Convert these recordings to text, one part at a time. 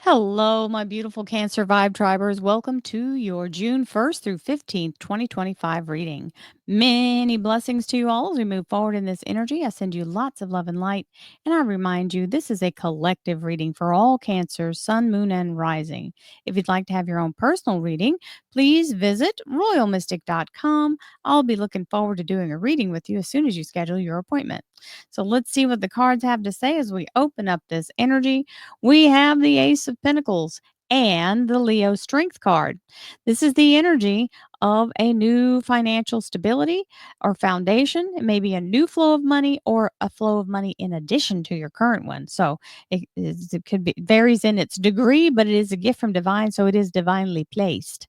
Hello, my beautiful Cancer Vibe Tribers. Welcome to your June 1st through 15th, 2025 reading. Many blessings to you all as we move forward in this energy. I send you lots of love and light. And I remind you, this is a collective reading for all Cancers, Sun, Moon, and Rising. If you'd like to have your own personal reading, please visit royalmystic.com. I'll be looking forward to doing a reading with you as soon as you schedule your appointment. So let's see what the cards have to say as we open up this energy. We have the Ace of Pentacles and the Leo Strength card. This is the energy of a new financial stability or foundation. It may be a new flow of money or a flow of money in addition to your current one. So it could be varies in its degree, but it is a gift from divine, so it is divinely placed.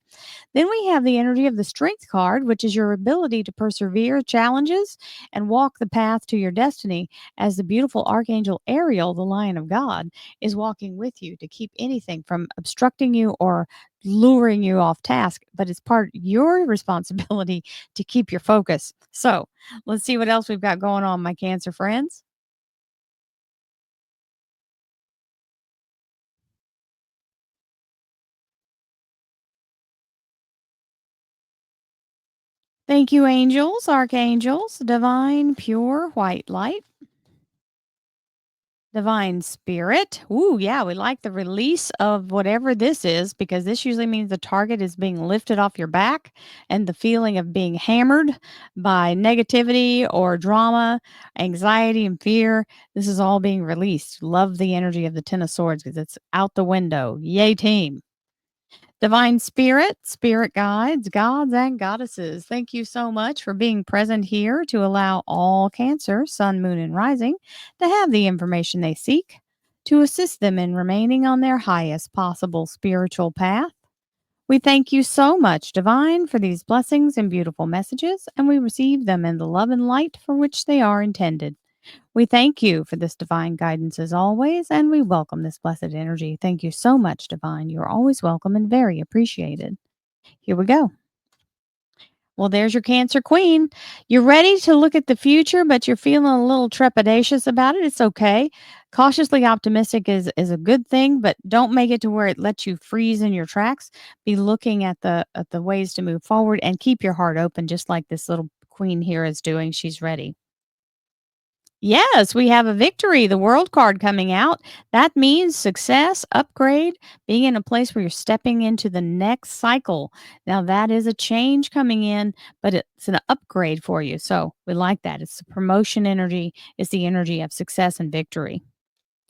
Then we have the energy of the Strength card, which is your ability to persevere challenges and walk the path to your destiny, as the beautiful Archangel Ariel, the Lion of God, is walking with you to keep anything from obstructing you or luring you off task, but it's part your responsibility to keep your focus. So let's see what else we've got going on, my Cancer friends. Thank you, angels, archangels, divine, pure white light. Divine Spirit. Ooh, yeah, we like the release of whatever this is because this usually means the target is being lifted off your back and the feeling of being hammered by negativity or drama, anxiety, and fear. This is all being released. Love the energy of the Ten of Swords because it's out the window. Yay, team. Divine Spirit, Spirit guides, gods, and goddesses, thank you so much for being present here to allow all Cancer, Sun, Moon, and Rising to have the information they seek to assist them in remaining on their highest possible spiritual path. We thank you so much, Divine, for these blessings and beautiful messages, and we receive them in the love and light for which they are intended. We thank you for this divine guidance as always, and we welcome this blessed energy. Thank you so much, Divine. You're always welcome and very appreciated. Here we go. Well, there's your Cancer Queen. You're ready to look at the future, but you're feeling a little trepidatious about it. It's okay. Cautiously optimistic is a good thing, but don't make it to where it lets you freeze in your tracks. Be looking at the ways to move forward and keep your heart open, just like this little queen here is doing. She's ready. Yes, we have a victory, the world card coming out. That means success, upgrade, being in a place where you're stepping into the next cycle. Now, that is a change coming in, but it's an upgrade for you. So we like that. It's the promotion energy, it's the energy of success and victory.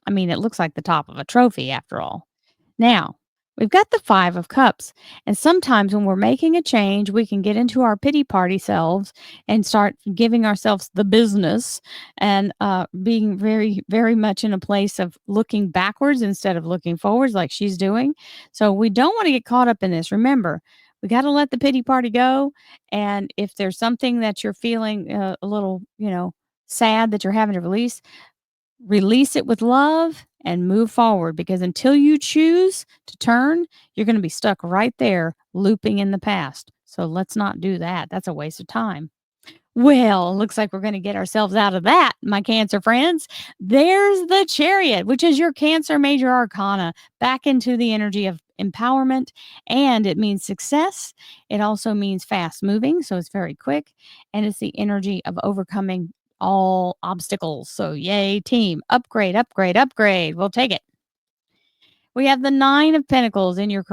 I mean, it looks like the top of a trophy after all. Now, we've got the 5 of cups, and sometimes when we're making a change, we can get into our pity party selves and start giving ourselves the business and being very, very much in a place of looking backwards instead of looking forwards like she's doing. So we don't want to get caught up in this. Remember, we got to let the pity party go. And if there's something that you're feeling a little, sad that you're having to release it with love and move forward, because until you choose to turn, you're going to be stuck right there looping in the past. So let's not do that. That's a waste of time. Well, looks like we're going to get ourselves out of that, my Cancer friends. There's the Chariot, which is your Cancer major arcana, back into the energy of empowerment. And it means success. It also means fast moving. So it's very quick. And it's the energy of overcoming all obstacles. So, yay, team. Upgrade, upgrade, upgrade. We'll take it. We have the 9 of Pentacles in your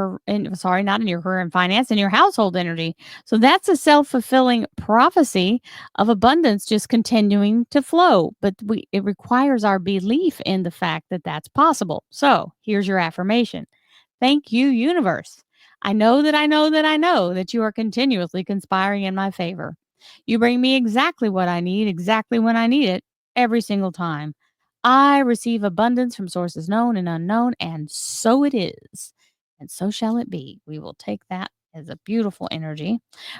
sorry, not in your career and finance, in your household energy. So that's a self-fulfilling prophecy of abundance just continuing to flow, but it requires our belief in the fact that that's possible. So, here's your affirmation. Thank you, universe. I know that I know that I know that you are continuously conspiring in my favor. You bring me exactly what I need, exactly when I need it, every single time. I receive abundance from sources known and unknown, and so it is. And so shall it be. We will take that as a beautiful energy.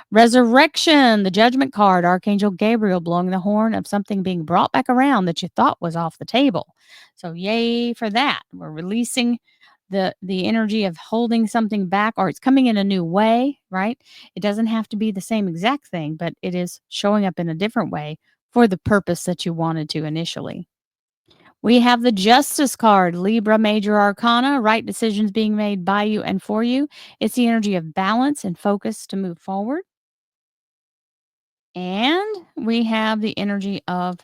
Resurrection, the judgment card, Archangel Gabriel blowing the horn of something being brought back around that you thought was off the table. So yay for that. We're releasing the energy of holding something back, or it's coming in a new way, right? It doesn't have to be the same exact thing, but it is showing up in a different way for the purpose that you wanted to initially. We have the Justice card, Libra Major Arcana, right decisions being made by you and for you. It's the energy of balance and focus to move forward. And we have the energy of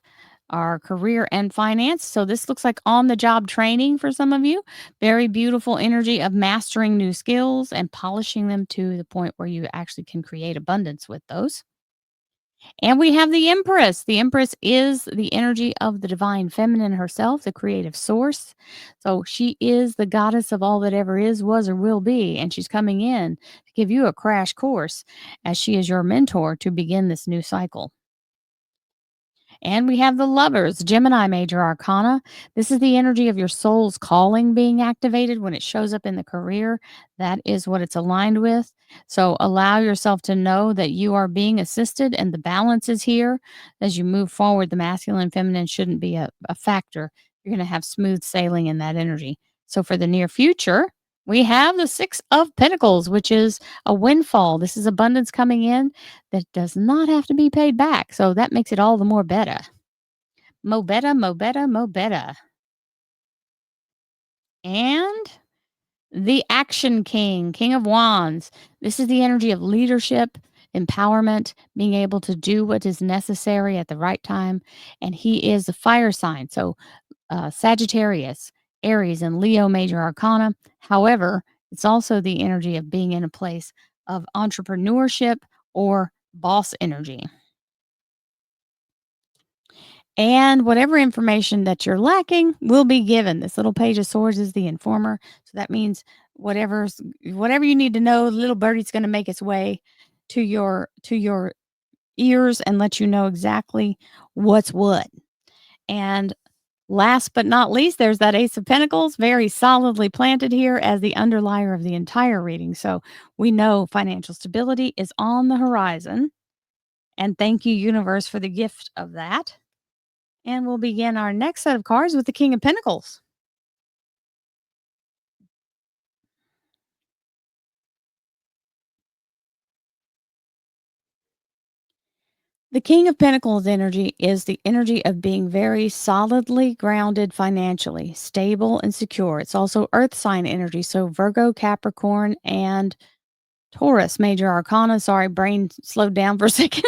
our career and finance. So this looks like on the job training for some of you. Very beautiful energy of mastering new skills and polishing them to the point where you actually can create abundance with those. And we have the Empress. The Empress is the energy of the divine feminine herself, the creative source. So she is the goddess of all that ever is, was, or will be. And she's coming in to give you a crash course as she is your mentor to begin this new cycle. And we have the Lovers, Gemini Major Arcana. This is the energy of your soul's calling being activated when it shows up in the career. That is what it's aligned with. So allow yourself to know that you are being assisted and the balance is here. As you move forward, the masculine and feminine shouldn't be a factor. You're going to have smooth sailing in that energy. So for the near future, we have the Six of Pentacles, which is a windfall. This is abundance coming in that does not have to be paid back. So that makes it all the more better. Mo better, mo better, mo better. And the Action King, King of Wands. This is the energy of leadership, empowerment, being able to do what is necessary at the right time. And he is the fire sign. So Sagittarius, Aries, and Leo major arcana. However, it's also the energy of being in a place of entrepreneurship or boss energy. And whatever information that you're lacking will be given. This little page of swords is the informer. So that means whatever you need to know, the little birdie's going to make its way to your ears and let you know exactly what's what. And last but not least, there's that Ace of Pentacles, very solidly planted here as the underlier of the entire reading. So we know financial stability is on the horizon. And thank you, universe, for the gift of that. And we'll begin our next set of cards with the King of Pentacles. The King of Pentacles energy is the energy of being very solidly grounded financially, stable and secure. It's also earth sign energy. So Virgo, Capricorn, and Taurus, major arcana. Sorry, brain slowed down for a second.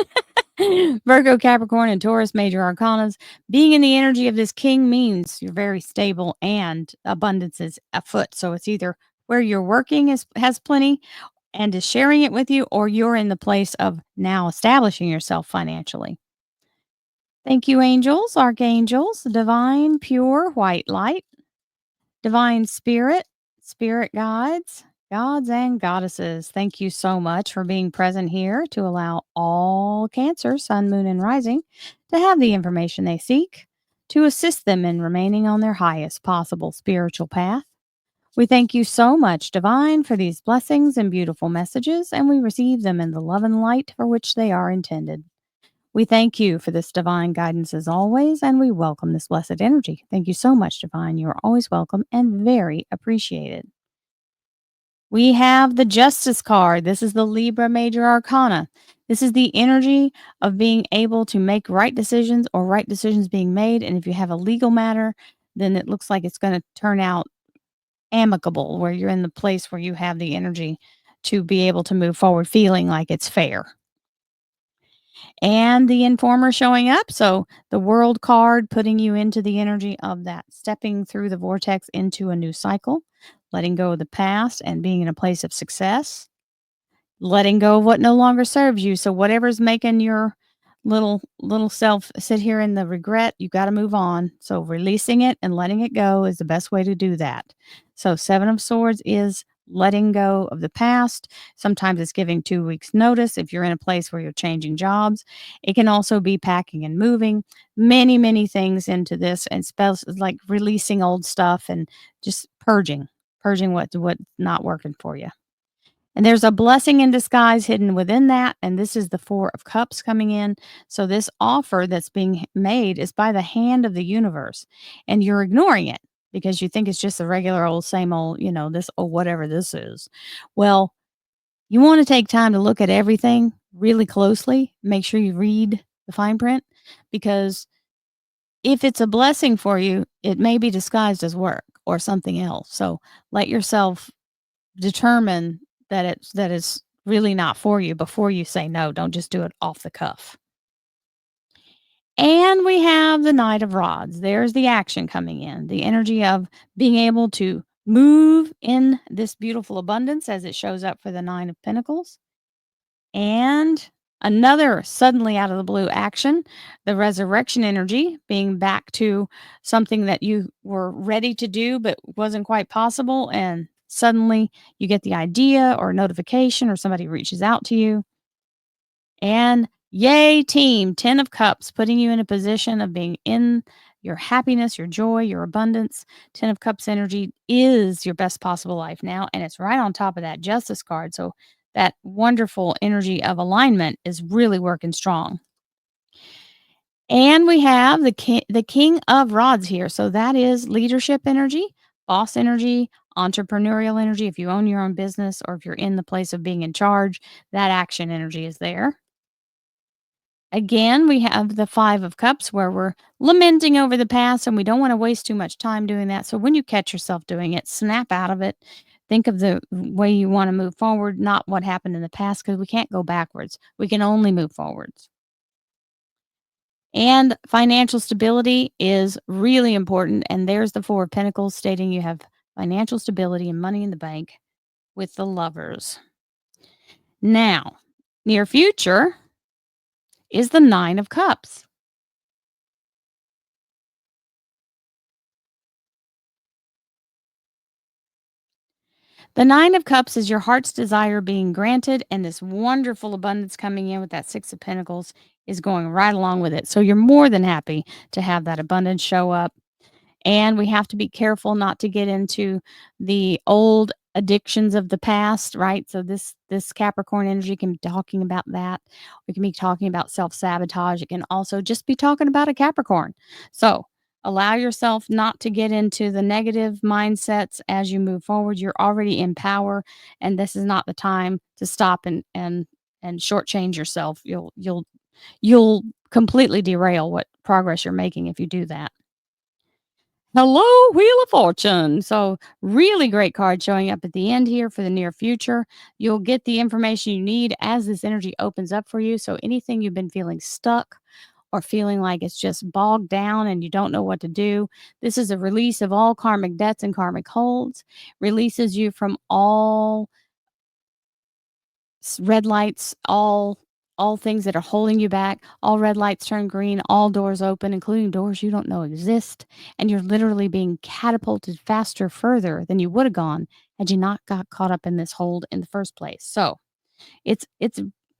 Virgo, Capricorn, and Taurus, major arcanas. Being in the energy of this king means you're very stable and abundance is afoot. So it's either where you're working has plenty and is sharing it with you, or you're in the place of now establishing yourself financially. Thank you, angels, archangels, divine, pure white light, divine spirit, spirit guides, gods and goddesses. Thank you so much for being present here to allow all Cancer, Sun, Moon, and Rising to have the information they seek to assist them in remaining on their highest possible spiritual path. We thank you so much, Divine, for these blessings and beautiful messages, and we receive them in the love and light for which they are intended. We thank you for this divine guidance as always, and we welcome this blessed energy. Thank you so much, Divine. You are always welcome and very appreciated. We have the Justice card. This is the Libra Major Arcana. This is the energy of being able to make right decisions or right decisions being made. And if you have a legal matter, then it looks like it's going to turn out amicable, where you're in the place where you have the energy to be able to move forward feeling like it's fair. And the informer showing up. So the world card putting you into the energy of that, stepping through the vortex into a new cycle, letting go of the past and being in a place of success, letting go of what no longer serves you. So whatever's making your little self sit here in the regret, you got to move on. So releasing it and letting it go is the best way to do that. So 7 of swords is letting go of the past. Sometimes it's giving 2 weeks notice if you're in a place where you're changing jobs. It can also be packing and moving. Many things into this, and spells like releasing old stuff and just purging what's not working for you. And there's a blessing in disguise hidden within that. And this is the 4 of cups coming in. So this offer that's being made is by the hand of the universe. And you're ignoring it because you think it's just a regular old, same old, this, or whatever this is. Well, you want to take time to look at everything really closely. Make sure you read the fine print, because if it's a blessing for you, it may be disguised as work or something else. So let yourself determine that it's really not for you before you say no. Don't just do it off the cuff. And we have the Knight of Rods. There's the action coming in, the energy of being able to move in this beautiful abundance as it shows up for the Nine of Pentacles. And another suddenly out of the blue action, the resurrection energy, being back to something that you were ready to do but wasn't quite possible. And suddenly you get the idea or notification or somebody reaches out to you. And yay, team, 10 of Cups, putting you in a position of being in your happiness, your joy, your abundance. 10 of Cups energy is your best possible life now. And it's right on top of that Justice card. So that wonderful energy of alignment is really working strong. And we have the King of Rods here. So that is leadership energy, boss energy, entrepreneurial energy. If you own your own business or if you're in the place of being in charge, that action energy is there. Again, we have the 5 of Cups where we're lamenting over the past and we don't want to waste too much time doing that. So when you catch yourself doing it, snap out of it. Think of the way you want to move forward, not what happened in the past, because we can't go backwards. We can only move forwards. And financial stability is really important. And there's the 4 of Pentacles stating you have financial stability and money in the bank with the Lovers. Now, near future is the 9 of Cups. The 9 of Cups is your heart's desire being granted, and this wonderful abundance coming in with that 6 of Pentacles is going right along with it. So you're more than happy to have that abundance show up. And we have to be careful not to get into the old addictions of the past, right? So this Capricorn energy can be talking about that. We can be talking about self-sabotage. It can also just be talking about a Capricorn. So allow yourself not to get into the negative mindsets as you move forward. You're already in power, and this is not the time to stop and shortchange yourself. You'll completely derail what progress you're making if you do that. Hello, Wheel of Fortune. So, really great card showing up at the end here for the near future. You'll get the information you need as this energy opens up for you. So, anything you've been feeling stuck or feeling like it's just bogged down and you don't know what to do, this is a release of all karmic debts and karmic holds, releases you from all red lights, all things that are holding you back. All red lights turn green, all doors open, including doors you don't know exist, and you're literally being catapulted faster further than you would have gone had you not got caught up in this hold in the first place. So it's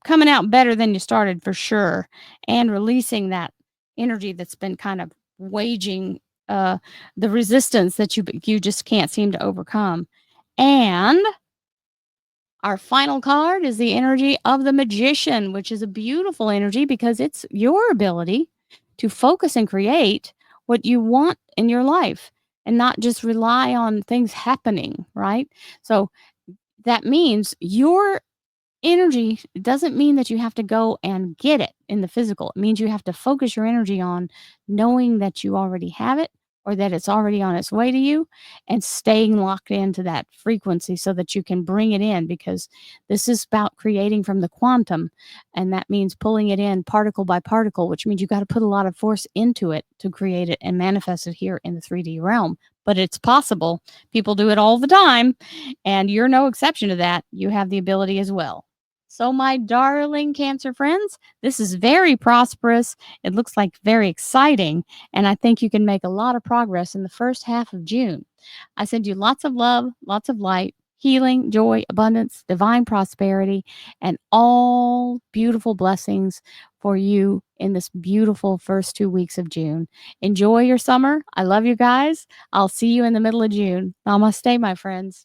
coming out better than you started for sure, and releasing that energy that's been kind of waging the resistance that you just can't seem to overcome. And our final card is the energy of the Magician, which is a beautiful energy because it's your ability to focus and create what you want in your life and not just rely on things happening, right? So that means your energy doesn't mean that you have to go and get it in the physical. It means you have to focus your energy on knowing that you already have it or that it's already on its way to you and staying locked into that frequency so that you can bring it in, because this is about creating from the quantum, and that means pulling it in particle by particle, which means you got to put a lot of force into it to create it and manifest it here in the 3D realm. But it's possible. People do it all the time, and you're no exception to that. You have the ability as well. So, my darling Cancer friends, this is very prosperous. It looks like very exciting, and I think you can make a lot of progress in the first half of June. I send you lots of love, lots of light, healing, joy, abundance, divine prosperity, and all beautiful blessings for you in this beautiful first 2 weeks of June. Enjoy your summer. I love you guys. I'll see you in the middle of June. Namaste, my friends.